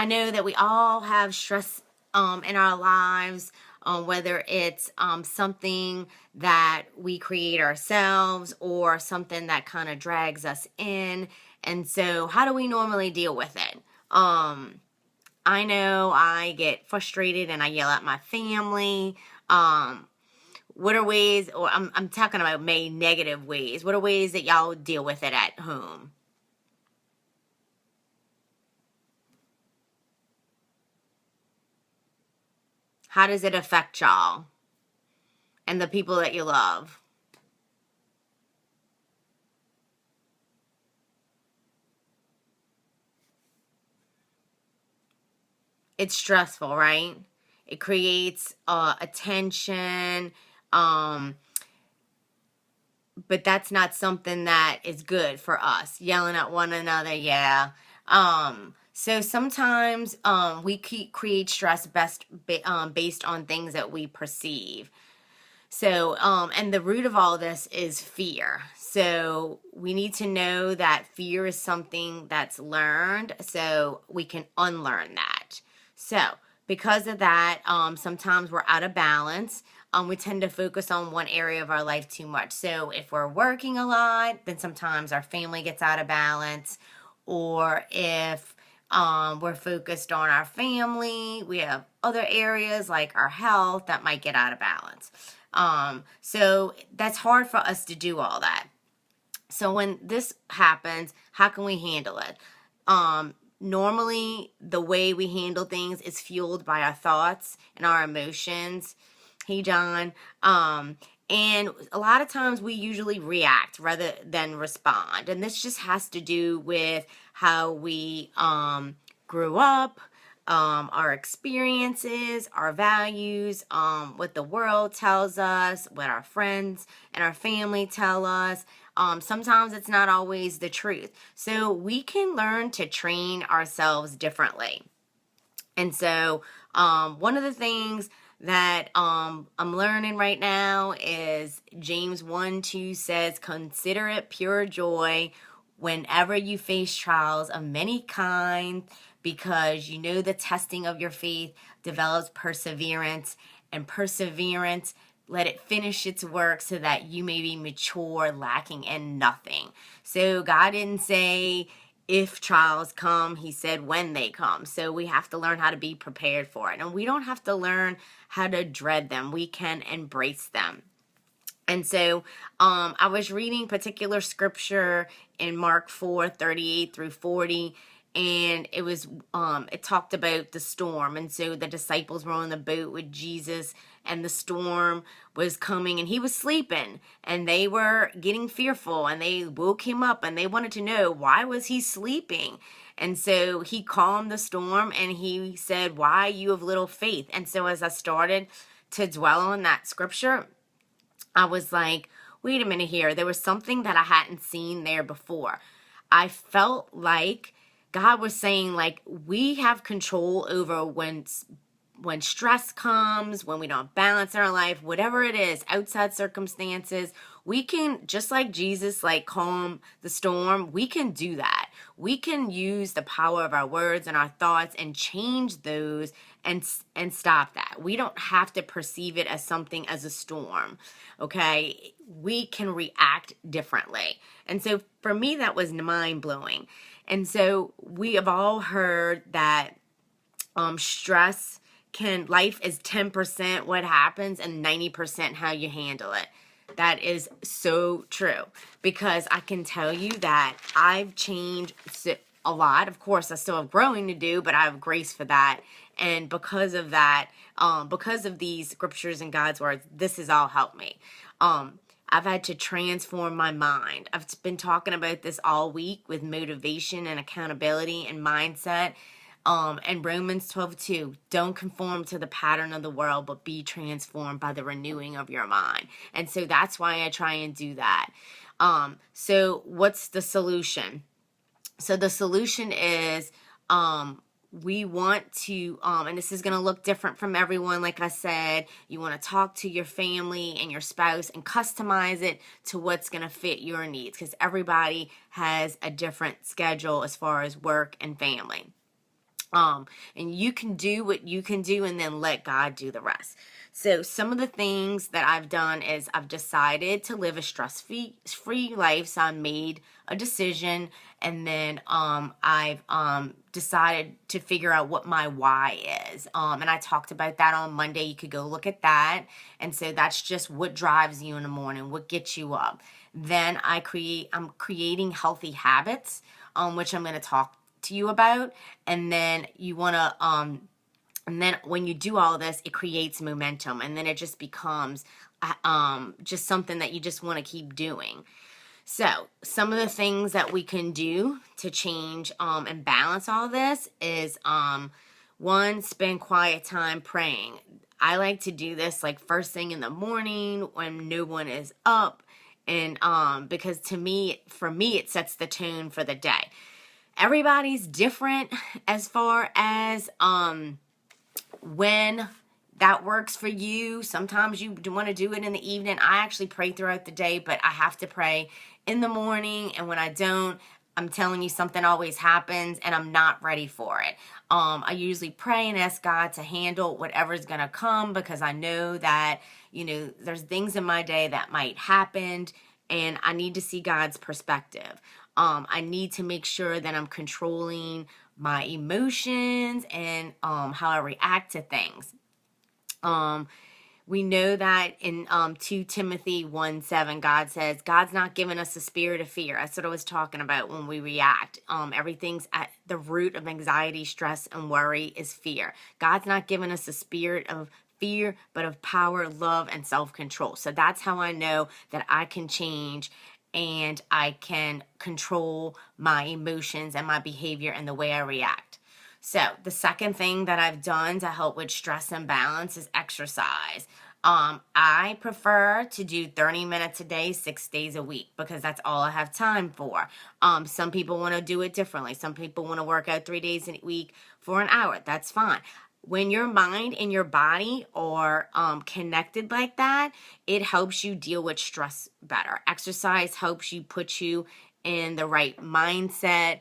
I know that we all have stress in our lives, whether it's something that we create ourselves or something that kind of drags us in. And so, how do we normally deal with it? I know I get frustrated and I yell at my family. What are ways, or I'm talking about maybe negative ways. What are ways that y'all deal with it at home? How does it affect y'all and the people that you love? It's stressful, right? It creates attention, um, but that's not something that is good for us. Yelling at one another, yeah. So sometimes we create stress based on things that we perceive. So, and the root of all this is fear. So we need to know that fear is something that's learned, so we can unlearn that. So because of that, sometimes we're out of balance. We tend to focus on one area of our life too much. So if we're working a lot, then sometimes our family gets out of balance. Or if we're focused on our family, we have other areas like our health that might get out of balance. So that's hard for us to do all that. So when this happens, how can we handle it? Normally, the way we handle things is fueled by our thoughts and our emotions. Hey, John. And a lot of times we usually react rather than respond. And this just has to do with how we grew up, our experiences, our values, what the world tells us, what our friends and our family tell us. Sometimes it's not always the truth. So we can learn to train ourselves differently. And so one of the things that I'm learning right now is James 1:2 says, consider it pure joy whenever you face trials of many kinds, because you know the testing of your faith develops perseverance, and perseverance, let it finish its work so that you may be mature, lacking in nothing. So God didn't say if trials come, he said when they come. So we have to learn how to be prepared for it. And we don't have to learn how to dread them. We can embrace them. And so I was reading particular scripture in Mark 4:38-40, and it talked about the storm. And so the disciples were on the boat with Jesus, and the storm was coming, and he was sleeping, and they were getting fearful, and they woke him up, and they wanted to know, why was he sleeping? And so he calmed the storm, and he said, why you have little faith? And so as I started to dwell on that scripture, I was like, wait a minute here. There was something that I hadn't seen there before. I felt like God was saying, like, we have control over when stress comes, when we don't balance our life, whatever it is, outside circumstances, we can, just like Jesus, like, calm the storm, we can do that. We can use the power of our words and our thoughts and change those and stop that. We don't have to perceive it as something as a storm, okay? We can react differently. And so for me, that was mind-blowing. And so we have all heard that stress life is 10% what happens and 90% how you handle it. That is so true, because I can tell you that I've changed a lot. Of course, I still have growing to do, but I have grace for that. And because of that, because of these scriptures and God's words, this has all helped me. I've had to transform my mind. I've been talking about this all week with motivation and accountability and mindset. And Romans 12:2, don't conform to the pattern of the world, but be transformed by the renewing of your mind. And so that's why I try and do that. So what's the solution? So the solution is, we want to, and this is going to look different from everyone. Like I said, you want to talk to your family and your spouse and customize it to what's going to fit your needs, because everybody has a different schedule as far as work and family. Um, and you can do what you can do and then let God do the rest. So some of the things that I've done is I've decided to live a stress-free life. So I made a decision, and then I've decided to figure out what my why is. And I talked about that on Monday. You could go look at that. And so that's just what drives you in the morning, what gets you up. Then I'm creating healthy habits, which I'm going to talk to you about. And then you want to and then when you do all this, it creates momentum, and then it just becomes just something that you just want to keep doing. So some of the things that we can do to change and balance all this is one, spend quiet time praying. I like to do this like first thing in the morning when no one is up, and because for me it sets the tone for the day. Everybody's different as far as when that works for you. Sometimes you want to do it in the evening. I actually pray throughout the day, but I have to pray in the morning. And when I don't, I'm telling you, something always happens and I'm not ready for it. I usually pray and ask God to handle whatever's going to come, because I know that, there's things in my day that might happen and I need to see God's perspective. I need to make sure that I'm controlling my emotions and how I react to things. We know that in 2 Timothy 1:7, God says, God's not giving us a spirit of fear. That's what I was talking about when we react. Everything's at the root of anxiety, stress, and worry is fear. God's not giving us a spirit of fear, but of power, love, and self-control. So that's how I know that I can change and I can control my emotions and my behavior and the way I react. So the second thing that I've done to help with stress and balance is exercise. I prefer to do 30 minutes a day, 6 days a week, because that's all I have time for. Some people want to do it differently. Some people want to work out 3 days a week for an hour. That's fine. When your mind and your body are connected like that, it helps you deal with stress better. Exercise helps you put you in the right mindset,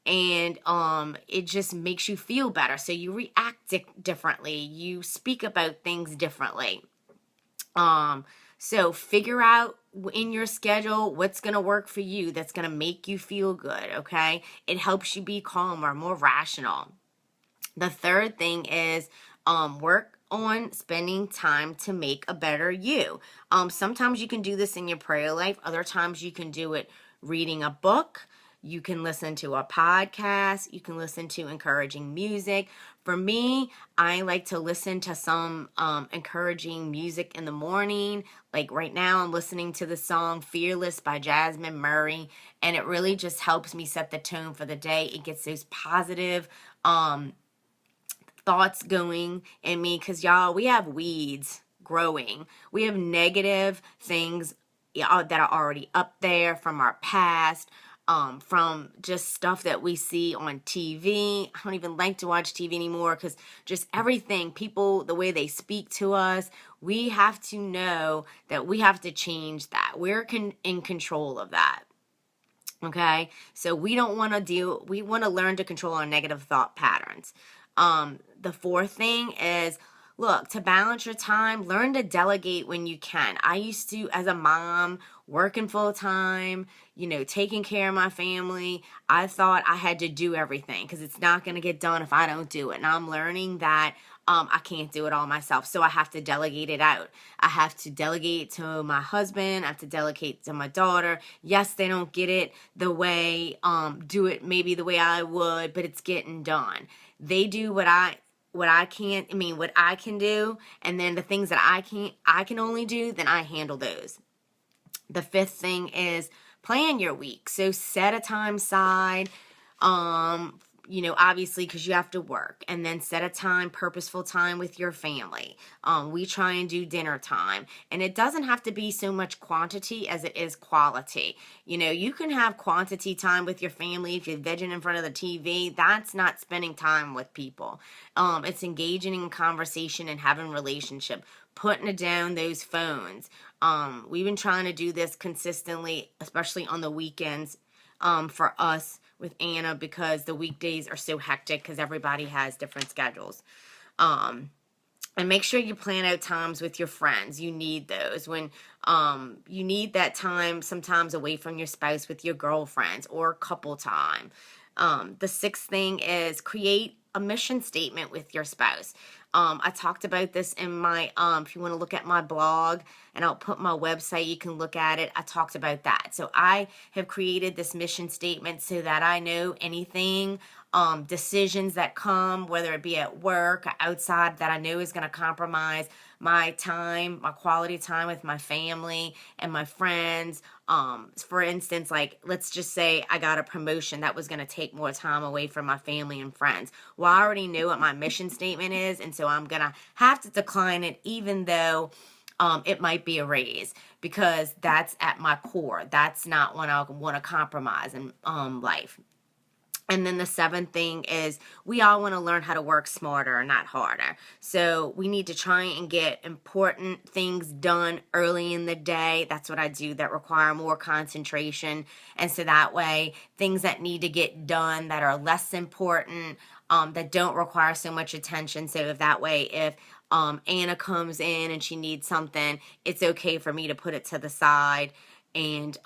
and it just makes you feel better. So you react differently. You speak about things differently. So figure out in your schedule what's going to work for you that's going to make you feel good, okay? It helps you be calmer, more rational. The third thing is work on spending time to make a better you. Sometimes you can do this in your prayer life. Other times you can do it reading a book. You can listen to a podcast. You can listen to encouraging music. For me, I like to listen to some encouraging music in the morning. Like right now, I'm listening to the song Fearless by Jasmine Murray, and it really just helps me set the tone for the day. It gets those positive thoughts going in me, because y'all, we have weeds growing. We have negative things that are already up there from our past, from just stuff that we see on TV. I don't even like to watch TV anymore, because just everything, people, the way they speak to us, we have to know that we have to change that. We're in control of that. Okay, so we want to learn to control our negative thought patterns. The fourth thing is, look, to balance your time, learn to delegate when you can. I used to, as a mom, working full time, taking care of my family, I thought I had to do everything because it's not going to get done if I don't do it. And I'm learning that I can't do it all myself. So I have to delegate it out. I have to delegate to my husband. I have to delegate to my daughter. Yes, they don't get it the way, do it maybe the way I would, but it's getting done. They do what I can do, and then the things that I can only do, then I handle those. The fifth thing is plan your week. So set a time aside, obviously because you have to work, and then set a time, purposeful time with your family. We try and do dinner time, and it doesn't have to be so much quantity as it is quality. You can have quantity time with your family if you're vegging in front of the TV. That's not spending time with people. It's engaging in conversation and having relationship, putting down those phones. We've been trying to do this consistently, especially on the weekends, for us with Anna because the weekdays are so hectic because everybody has different schedules. And make sure you plan out times with your friends. You need those. When you need that time sometimes away from your spouse with your girlfriends or couple time. The sixth thing is create a mission statement with your spouse. I talked about this in my, if you want to look at my blog, and I'll put my website, you can look at it. I talked about that. So I have created this mission statement so that I know anything, decisions that come, whether it be at work or outside, that I know is going to compromise my time, my quality time with my family and my friends. For instance, like, let's just say I got a promotion that was going to take more time away from my family and friends. Well, I already know what my mission statement is, and so I'm going to have to decline it, even though it might be a raise, because that's at my core. That's not when I want to compromise in life. And then the seventh thing is we all want to learn how to work smarter, not harder. So we need to try and get important things done early in the day. That's what I do, that require more concentration. And so that way, things that need to get done that are less important, that don't require so much attention. So if that way, if Anna comes in and she needs something, it's okay for me to put it to the side and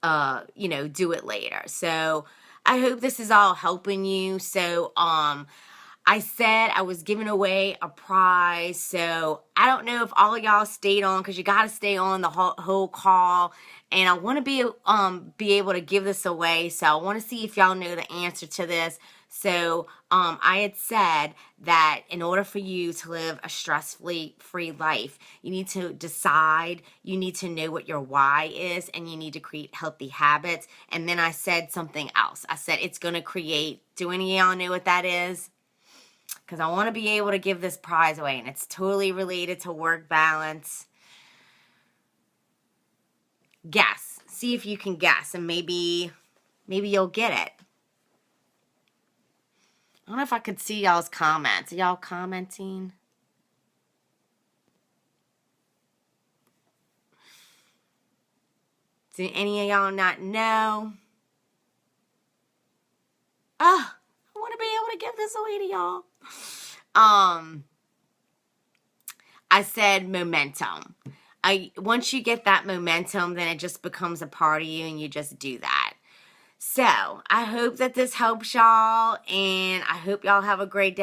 do it later. So I hope this is all helping you. So I said I was giving away a prize. So I don't know if all of y'all stayed on, because you got to stay on the whole call. And I want to be able to give this away. So I want to see if y'all know the answer to this. So I had said that in order for you to live a stress-free life, you need to decide, you need to know what your why is, and you need to create healthy habits. And then I said something else. I said it's going to create, do any of y'all know what that is? Because I want to be able to give this prize away, and it's totally related to work balance. Guess. See if you can guess, and maybe you'll get it. I don't know if I could see y'all's comments. Are y'all commenting? Do any of y'all not know? Oh, I want to be able to give this away to y'all. I said momentum. Once you get that momentum, then it just becomes a part of you, and you just do that. So I hope that this helps y'all, and I hope y'all have a great day.